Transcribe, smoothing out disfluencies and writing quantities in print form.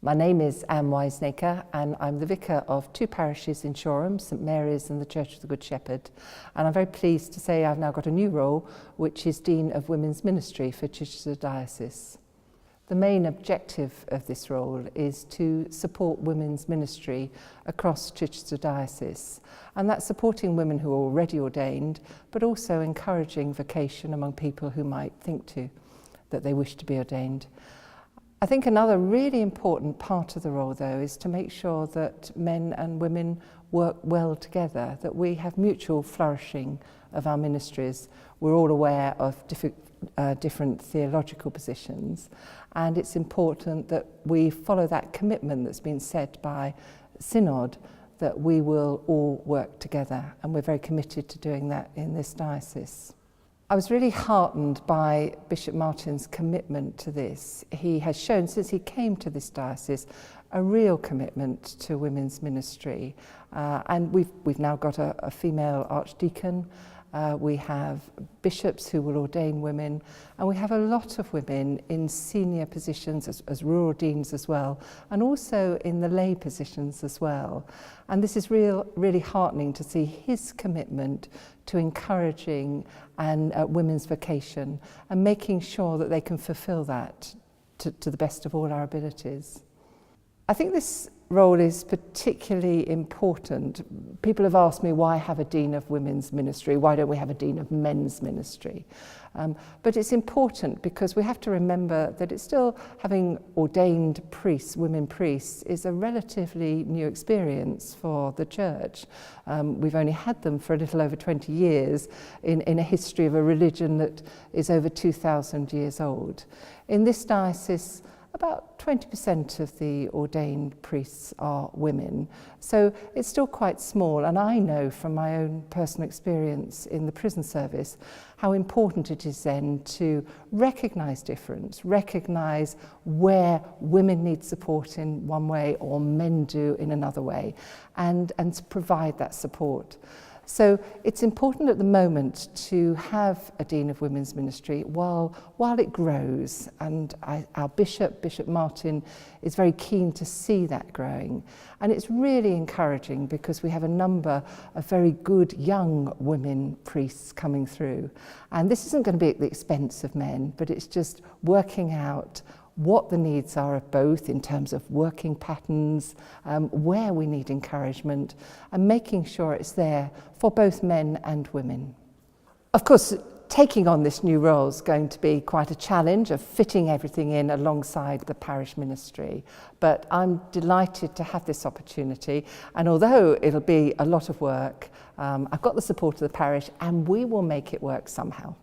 My name is Ann Waizeneker and I'm the vicar of two parishes in Shoreham, St Mary's and the Church of the Good Shepherd. And I'm very pleased to say I've now got a new role, which is Dean of Women's Ministry for Chichester Diocese. The main objective of this role is to support women's ministry across Chichester Diocese, and that's supporting women who are already ordained, but also encouraging vocation among people who might think that they wish to be ordained. I think another really important part of the role, though, is to make sure that men and women work well together, that we have mutual flourishing of our ministries. We're all aware of different theological positions, and it's important that we follow that commitment that's been set by Synod, that we will all work together, and we're very committed to doing that in this diocese. I was really heartened by Bishop Martin's commitment to this. He has shown, since he came to this diocese, a real commitment to women's ministry. And we've now got a female archdeacon. We have bishops who will ordain women, and we have a lot of women in senior positions as rural deans as well, and also in the lay positions as well. And this is really heartening to see his commitment to encouraging and women's vocation and making sure that they can fulfil that to the best of all our abilities. I think this role is particularly important. People have asked me, why have a Dean of Women's Ministry? Why don't we have a Dean of Men's Ministry? But it's important because we have to remember that it's still, having ordained priests, women priests, is a relatively new experience for the Church. We've only had them for a little over 20 years in a history of a religion that is over 2,000 years old. In this diocese, about 20% of the ordained priests are women, so it's still quite small, and I know from my own personal experience in the prison service how important it is then to recognise difference, recognise where women need support in one way or men do in another way, and to provide that support. So it's important at the moment to have a Dean of Women's Ministry while it grows, and our Bishop Martin, is very keen to see that growing. And it's really encouraging because we have a number of very good young women priests coming through. And this isn't going to be at the expense of men, but it's just working out what the needs are of both in terms of working patterns, where we need encouragement, and making sure it's there for both men and women. Of course, taking on this new role is going to be quite a challenge of fitting everything in alongside the parish ministry, but I'm delighted to have this opportunity, and although it'll be a lot of work, I've got the support of the parish and we will make it work somehow.